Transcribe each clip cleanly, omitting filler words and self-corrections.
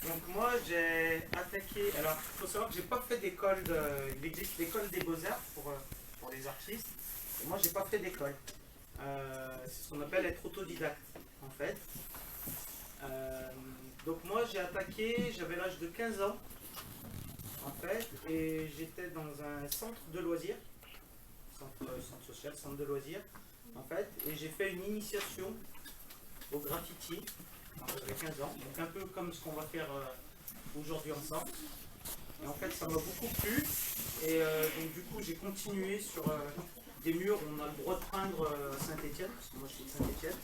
Donc moi j'ai attaqué, alors il faut savoir que j'ai pas fait d'école, il existe l'école des beaux-arts pour les artistes, et moi j'ai pas fait d'école. C'est ce qu'on appelle être autodidacte en fait. Euh, donc moi j'ai attaqué, j'avais l'âge de 15 ans en fait, et j'étais dans un centre de loisirs, centre social, centre de loisirs en fait, et j'ai fait une initiation au graffiti quand j'avais 15 ans, donc un peu comme ce qu'on va faire aujourd'hui ensemble. Et en fait, ça m'a beaucoup plu. Et donc, du coup, j'ai continué sur des murs où on a le droit de peindre à Saint-Étienne, parce que moi je suis de Saint-Étienne.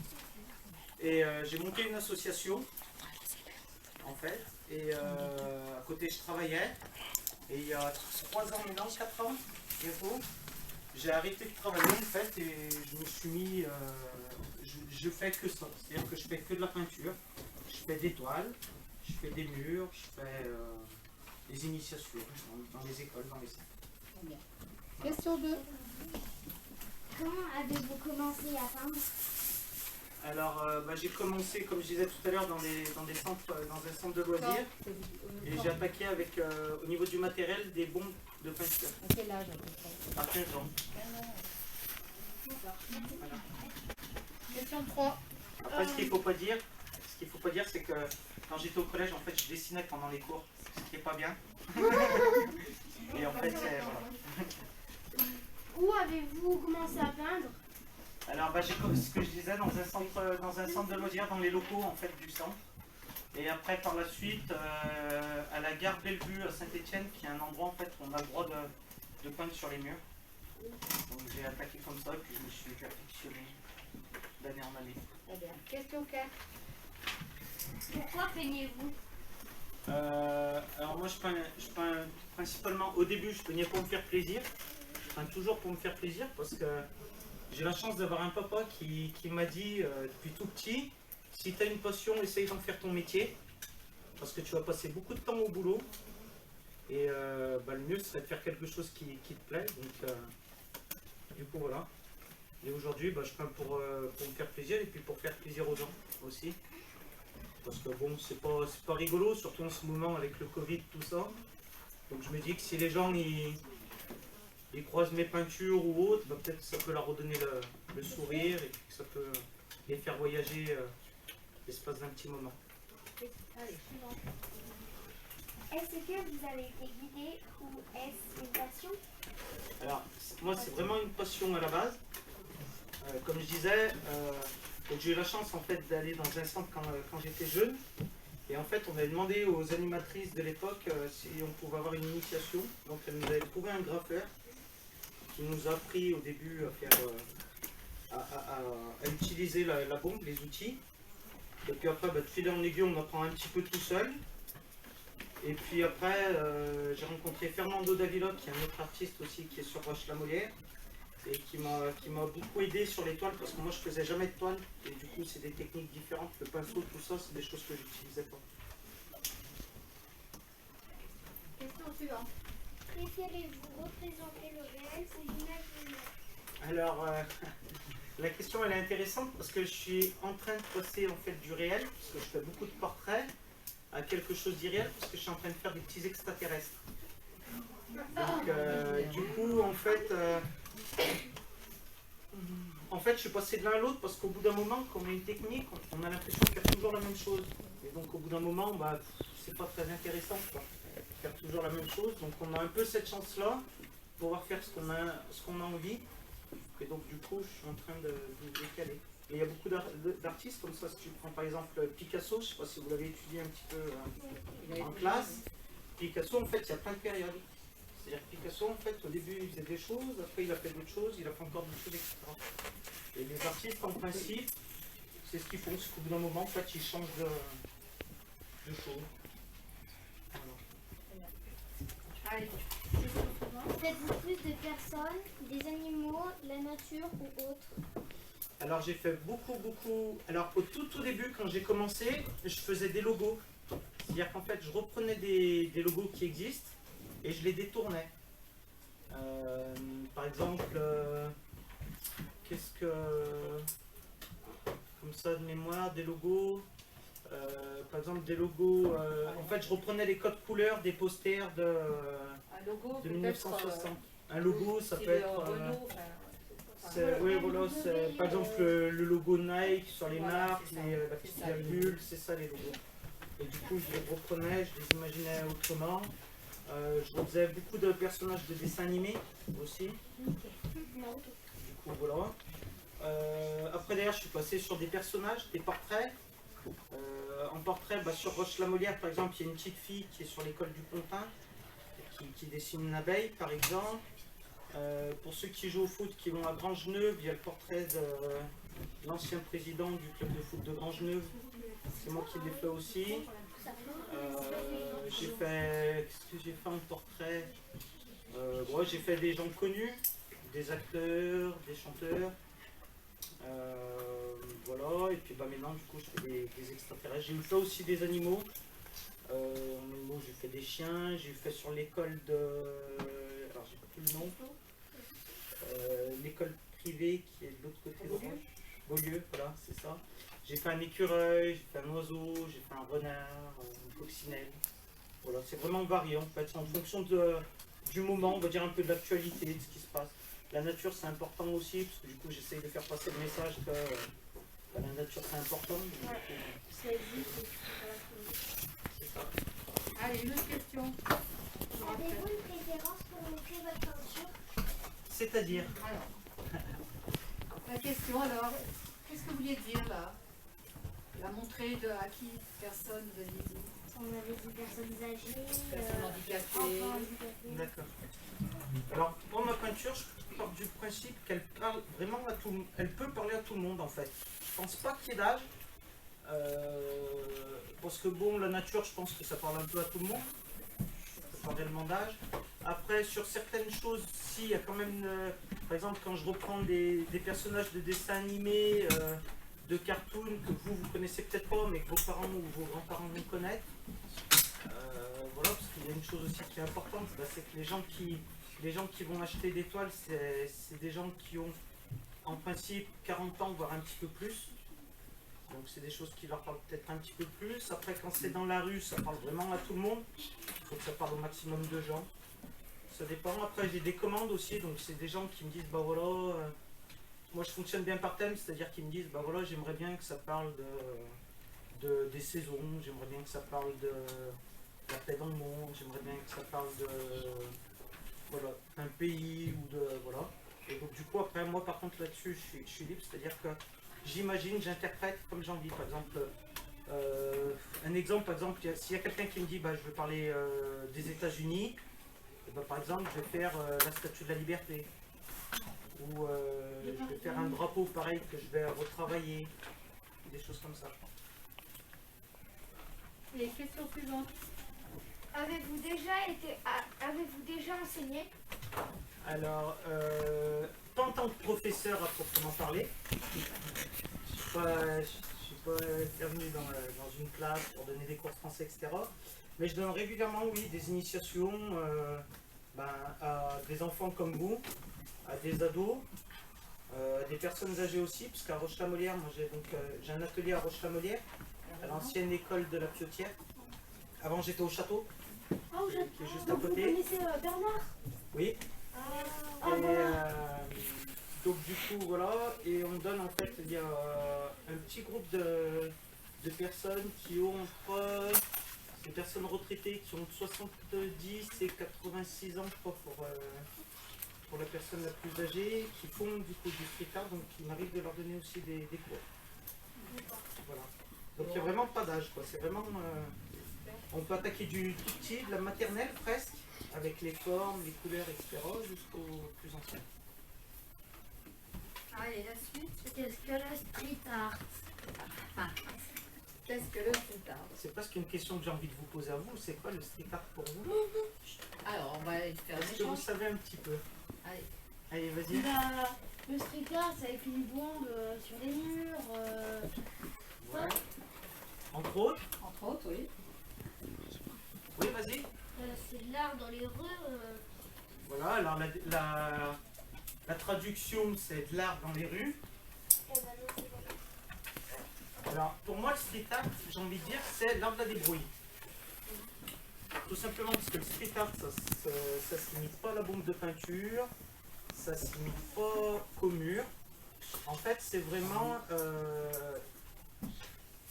Et j'ai monté une association, en fait. Et à côté, je travaillais. Et il y a 3 ans maintenant, 4 ans, bientôt, j'ai arrêté de travailler, en fait, et je me suis mis. Je fais que ça. C'est-à-dire que je fais que de la peinture. Je fais des toiles, je fais des murs, je fais des initiations dans les écoles, dans les centres. Bien. Question 2. Comment avez-vous commencé à peindre? Alors, j'ai commencé, comme je disais tout à l'heure, dans un centre de loisirs. Et j'ai attaqué avec, au niveau du matériel, des bombes de peinture. À quel âge à peu près? À 15 ans. Voilà. Question 3. Après, ce qu'il ne faut pas dire, c'est que quand j'étais au collège, en fait, je dessinais pendant les cours, ce qui n'est pas bien. Et en fait, c'est... Voilà. Où avez-vous commencé à peindre? Alors, j'ai comme ce que je disais, dans un centre de loisirs, dans les locaux en fait du centre. Et après, par la suite, à la gare Bellevue à Saint-Étienne, qui est un endroit en fait où on a le droit de peindre sur les murs. Donc j'ai attaqué comme ça, et puis je me suis perfectionné d'année en année. Très bien. Question 4. Pourquoi peignez-vous? Alors moi, je peins principalement, au début, je peignais pour me faire plaisir. Je peins toujours pour me faire plaisir, parce que j'ai la chance d'avoir un papa qui m'a dit depuis tout petit, si tu as une passion, essaye d'en faire ton métier, parce que tu vas passer beaucoup de temps au boulot, et le mieux serait de faire quelque chose qui te plaît. Donc du coup voilà. Et aujourd'hui, je peins pour me faire plaisir, et puis pour faire plaisir aux gens aussi. Parce que bon, c'est pas rigolo, surtout en ce moment avec le Covid, tout ça. Donc je me dis que si les gens ils croisent mes peintures ou autres, peut-être que ça peut leur redonner le sourire, et que ça peut les faire voyager l'espace d'un petit moment. Allez, suivant. Est-ce que vous avez été guidé ou est-ce une passion? Alors, moi c'est vraiment une passion à la base. Comme je disais, donc j'ai eu la chance en fait d'aller dans un centre quand j'étais jeune. Et en fait, on avait demandé aux animatrices de l'époque si on pouvait avoir une initiation. Donc elles nous avaient trouvé un graffeur qui nous a appris au début à faire, à utiliser la bombe, les outils. Et puis après, de fil en aiguille, on apprend un petit peu tout seul. Et puis après, j'ai rencontré Fernando Davila, qui est un autre artiste aussi, qui est sur Roche-la-Molière, et qui m'a beaucoup aidé sur les toiles, parce que moi je faisais jamais de toile, et du coup c'est des techniques différentes. Le pinceau, tout ça, c'est des choses que j'utilisais pas. Question suivante. Préférez-vous représenter le réel ou l'imaginaire? Alors, la question elle est intéressante, parce que je suis en train de passer en fait du réel, parce que je fais beaucoup de portraits, à quelque chose d'irréel, parce que je suis en train de faire des petits extraterrestres. Donc, du coup, en fait, je suis passé de l'un à l'autre, parce qu'au bout d'un moment, quand on a une technique, on a l'impression de faire toujours la même chose. Et donc, au bout d'un moment, c'est pas très intéressant, quoi. Faire toujours la même chose. Donc, on a un peu cette chance-là de pouvoir faire ce qu'on a envie. Et donc, du coup, je suis en train de me décaler. Et il y a beaucoup d'artistes comme ça. Si tu prends par exemple Picasso, je ne sais pas si vous l'avez étudié un petit peu en classe. Picasso, en fait, il y a plein de périodes. C'est-à-dire que Picasso, en fait, au début, il faisait des choses, après, il a fait d'autres choses, il a fait encore d'autres choses, etc. Et les artistes, en principe, c'est ce qu'ils font. C'est qu'au bout d'un moment, en fait, ils changent de choses. Voilà. Allez. Faites-vous plus de personnes, des animaux, la nature ou autre? Alors j'ai fait beaucoup. Alors au tout début, quand j'ai commencé, je faisais des logos. C'est-à-dire qu'en fait, je reprenais des logos qui existent et je les détournais. Par exemple, qu'est-ce que... Comme ça de mémoire, des logos... Par exemple, des logos. En fait, je reprenais les codes couleurs des posters Un logo, de peut-être, 1960. Un logo, ça style peut être. Renault, enfin, Oui, voilà, par exemple le logo Nike sur les Voilà, marques, c'est ça. la C'est petite ça, les virgule, c'est ça les logos. Et du coup, je les reprenais, je les imaginais autrement. Je faisais beaucoup de personnages de dessins animés aussi. Du coup, voilà. Après, d'ailleurs, je suis passé sur des personnages, des portraits. En portrait, sur Roche-la-Molière, par exemple, il y a une petite fille qui est sur l'école du Pontin, qui dessine une abeille, par exemple. Pour ceux qui jouent au foot, qui vont à Grangeneuve, il y a le portrait de l'ancien président du club de foot de Grangeneuve. C'est moi qui l'ai fait aussi. J'ai fait... Qu'est-ce que j'ai fait en portrait? J'ai fait des gens connus, des acteurs, des chanteurs. Voilà, et puis maintenant du coup je fais des extraterrestres. J'ai fait aussi des animaux. J'ai fait des chiens, j'ai fait sur l'école de... Alors j'ai pas plus le nom. L'école privée qui est de l'autre côté de Roche. Beaulieu, voilà, c'est ça. J'ai fait un écureuil, j'ai fait un oiseau, j'ai fait un renard, une coccinelle. Voilà, c'est vraiment varié en fait, c'est en fonction du moment, on va dire un peu de l'actualité, de ce qui se passe. La nature c'est important aussi, parce que du coup j'essaye de faire passer le message que la nature c'est important. Ça existe. C'est ça. Allez, une autre question. Avez-vous une préférence pour montrer votre peinture? C'est-à-dire Alors, la question alors, qu'est-ce que vous vouliez dire là? La montrer à qui? Personne, vous avez dit. On avait dit personnes âgées, Personnes handicapées. enfants handicapés. D'accord. Alors, pour ma peinture, je pars du principe qu'elle parle vraiment à tout le monde. Elle peut parler à tout le monde en fait. Je pense pas qu'il y ait d'âge. Parce que bon, la nature, je pense que ça parle un peu à tout le monde. Pas réellement d'âge. Après, sur certaines choses, si, il y a quand même, par exemple, quand je reprends des personnages de dessins animés, de cartoons que vous connaissez peut-être pas, mais que vos parents ou vos grands-parents vont connaître. Voilà, parce qu'il y a une chose aussi qui est importante, c'est que les gens qui vont acheter des toiles, c'est des gens qui ont en principe 40 ans, voire un petit peu plus. Donc c'est des choses qui leur parlent peut-être un petit peu plus. Après, quand c'est dans la rue, ça parle vraiment à tout le monde. Il faut que ça parle au maximum de gens. Ça dépend. Après, j'ai des commandes aussi, donc c'est des gens qui me disent, bah voilà, moi je fonctionne bien par thème, c'est-à-dire qu'ils me disent, bah voilà, j'aimerais bien que ça parle des saisons, j'aimerais bien que ça parle de la paix dans le monde, j'aimerais bien que ça parle voilà, d'un pays ou de, voilà. Et donc du coup, après, moi par contre là-dessus, je suis libre, c'est-à-dire que j'imagine, j'interprète comme j'ai envie. Par exemple, un exemple, par exemple, s'il y a quelqu'un qui me dit, bah, je veux parler des États-Unis, et bah, par exemple, je vais faire la Statue de la Liberté. Ou je vais faire un drapeau pareil que je vais retravailler. Des choses comme ça. Les questions suivantes. Avez-vous déjà enseigné? Alors, pas en tant que professeur à proprement parler. Je ne suis pas venu dans une classe pour donner des cours de français, etc. Mais je donne régulièrement, oui, des initiations à des enfants comme vous, à des ados, à des personnes âgées aussi, parce qu'à Roche-la-Molière, moi j'ai un atelier à Roche-la-Molière, à l'ancienne école de la Piotière. Avant j'étais au château, qui est juste à côté. Vous connaissez Bernard? Oui. Donc du coup voilà, et on donne en fait, il y a un petit groupe de personnes qui ont entre des personnes retraitées qui ont 70 et 86 ans, je crois, pour la personne la plus âgée, qui font du coup du street art, donc il m'arrive de leur donner aussi des cours. Voilà. Donc il n'y a vraiment pas d'âge, quoi. C'est vraiment on peut attaquer du tout petit, de la maternelle presque, avec les formes, les couleurs, etc., jusqu'au plus ancien. Allez, la suite. Qu'est-ce que le street art? Qu'est-ce que le street art? C'est presque une question que j'ai envie de vous poser à vous. C'est quoi le street art pour vous? Alors, on va faire un Est-ce que vous échange. savez un petit peu? Allez. Allez, vas-y. Le street art, ça avec une blonde sur les murs. Ouais. Entre autres? Entre autres, oui. Oui, vas-y. C'est de l'art dans les rues. Voilà, alors la traduction, c'est de l'art dans les rues. Eh ben non, c'est pas ça. Alors, pour moi, le street art, j'ai envie de dire, c'est l'art de la débrouille. Tout simplement parce que le street art, ça se limite pas à la bombe de peinture, ça se limite pas qu'au mur. En fait, c'est vraiment...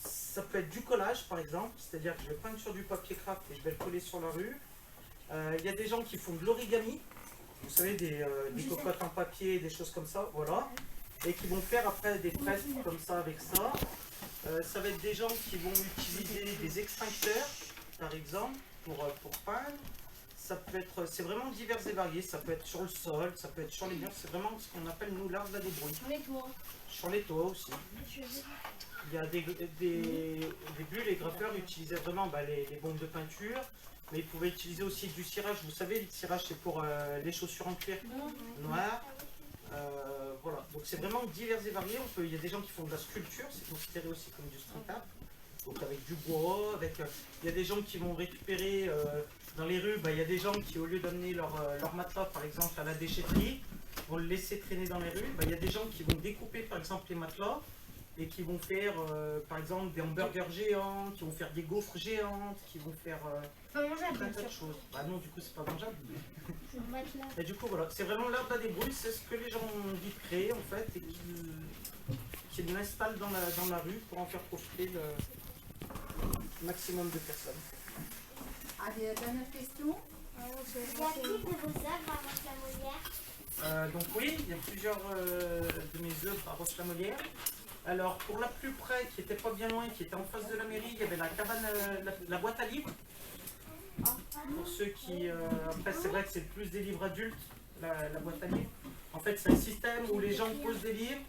ça peut être du collage, par exemple, c'est-à-dire que je vais peindre sur du papier craft et je vais le coller sur la rue. Il y a des gens qui font de l'origami, vous savez, des cocottes en papier, des choses comme ça, voilà. Et qui vont faire après des fresques comme ça avec ça. Ça va être des gens qui vont utiliser des extincteurs, par exemple, pour peindre. Ça peut être, c'est vraiment divers et varié. Ça peut être sur le sol, ça peut être sur les murs. C'est vraiment ce qu'on appelle nous l'art de la débrouille. Sur les toits. Sur les toits aussi. Il y a au début, les graffeurs utilisaient vraiment les bombes de peinture, mais ils pouvaient utiliser aussi du cirage. Vous savez, le cirage, c'est pour les chaussures en cuir noir. Voilà, donc c'est vraiment divers et varié. Il y a des gens qui font de la sculpture, c'est considéré aussi comme du street art. Donc avec du bois, il y a des gens qui vont récupérer dans les rues, il y a des gens qui, au lieu d'amener leur matelas par exemple à la déchetterie, vont le laisser traîner dans les rues. Il y a des gens qui vont découper par exemple les matelas et qui vont faire par exemple des hamburgers géants, qui vont faire des gaufres géantes, qui vont faire Pas mangeable, plein bien de sûr. choses. Bah non, du coup c'est pas mangeable. Je vais mettre là. Et du coup voilà, c'est vraiment l'art de la débrouille, c'est ce que les gens ont envie de créer en fait et qu'ils l'installent dans la rue pour en faire profiter le maximum de personnes. Allez, dernière question. Y a-t-il de vos œuvres à Roche-la-Molière? Donc oui, il y a plusieurs de mes œuvres à Roche-la-Molière. Alors pour la plus près, qui était pas bien loin, qui était en face de la mairie, il y avait la cabane, la boîte à livres. Pour ceux qui... après c'est vrai que c'est plus des livres adultes, la boîte à livres. En fait c'est un système où les gens posent des livres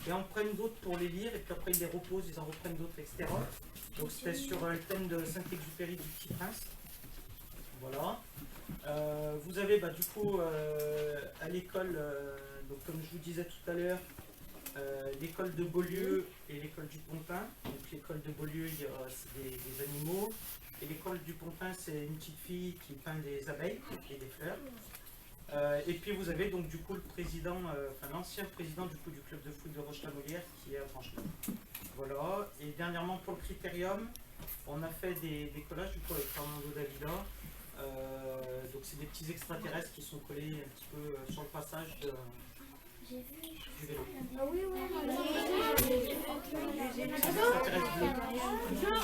et en prennent d'autres pour les lire et puis après ils les reposent, ils en reprennent d'autres, etc. Donc c'était sur le thème de Saint-Exupéry du Petit Prince. Voilà. Vous avez du coup à l'école, donc comme je vous disais tout à l'heure, l'école de Beaulieu et l'école du Pontin. Donc l'école de Beaulieu, c'est des animaux. Et l'école du Pontin, c'est une petite fille qui peint des abeilles et des fleurs. Et puis vous avez donc du coup le président, l'ancien président du coup du club de foot de Roche-la-Molière qui est à Franchemont. Voilà. Et dernièrement pour le critérium, on a fait des collages du coup avec Fernando Davila. Donc c'est des petits extraterrestres qui sont collés un petit peu sur le passage du vélo. Ah oui, oui. Extraterrestres bleus.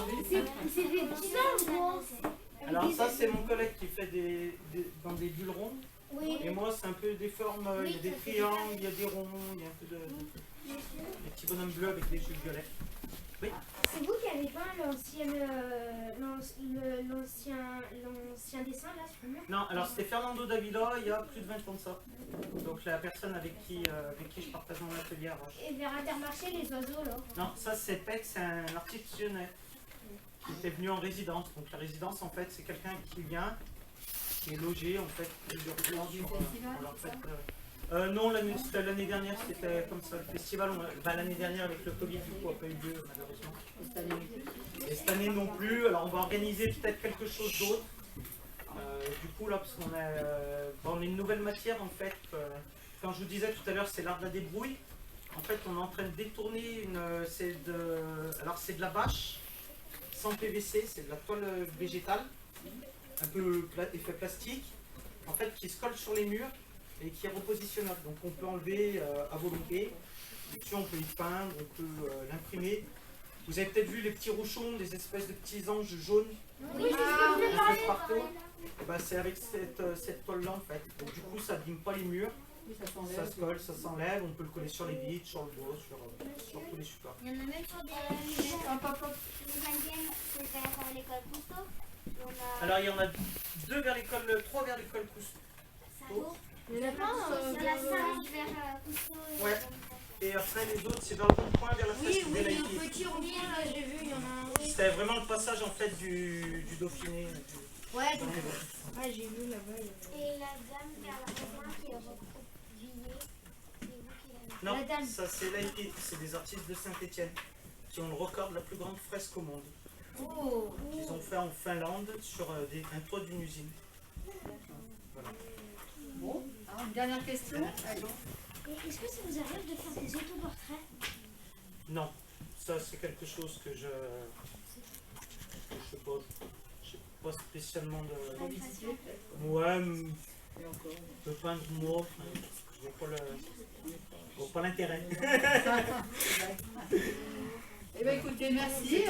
C'est des petits arbres. Alors ça c'est mon collègue qui fait dans des bulles rondes. Oui. Et moi c'est un peu des formes, il y a des triangles, il y a des ronds, il y a un peu des petits bonhommes bleus avec des yeux violets. Oui. C'est vous qui avez peint l'ancien dessin là sur le mur? Non, alors c'était Fernando Davila il y a plus de 20 ans de ça. Donc la personne avec qui je partage mon atelier à Roche. Et vers Intermarché, les oiseaux là? Non, ça c'est Peck, c'est un artiste lyonnais qui était venu en résidence. Donc la résidence en fait c'est quelqu'un qui vient, qui est logé en fait plusieurs jours on leur fait, non, c'était l'année dernière, c'était comme ça, le festival, l'année dernière avec le Covid, du coup, n'a pas eu lieu malheureusement. Et cette année non plus, alors on va organiser peut-être quelque chose d'autre. Du coup là, parce qu'on a une nouvelle matière en fait, quand je vous disais tout à l'heure, c'est l'art de la débrouille. En fait, on est en train de détourner c'est de la bâche sans PVC, c'est de la toile végétale, un peu effet plastique, en fait, qui se colle sur les murs et qui est repositionnable. Donc on peut enlever à volonté. Dessus on peut y peindre, on peut l'imprimer. Vous avez peut-être vu les petits rochons, des espèces de petits anges jaunes. Oui, Un peu partout. C'est avec cette toile-là en fait. Donc du coup ça n'abîme pas les murs. Ça se colle, ça s'enlève, on peut le coller sur les vitres, sur le bois, sur tous les supports. Il y en a même sur des indiennes, c'est vers l'école Cousteau. Alors il y en a trois vers l'école Cousteau. Il y en a plein, il y en a 5 vers Cousteau. Ouais. Et après les autres c'est vers le point, vers la Oui, fresque oui, des il y a Laïcs. un petit rond, là, j'ai vu, il y en a un. C'était vraiment le passage en fait du Dauphiné. Ouais, dans les bois. ouais, j'ai vu là-bas. Et la dame vers la main qui est recroquevillée, c'est vous qui l'avez. Non, La dame. ça c'est Laïc, c'est des artistes de Saint-Étienne qui ont le record de la plus grande fresque au monde. Oh. Qu'ils ont fait en Finlande sur un toit d'une usine. Voilà. Bon, alors, une dernière question. Allez. Et est-ce que ça vous arrive de faire des autoportraits? Non, ça c'est quelque chose que je sais pas. J'ai pas spécialement de. Ouais, de peindre moi. Je vois pas le. Je vois pas l'intérêt. Eh bien écoutez, merci.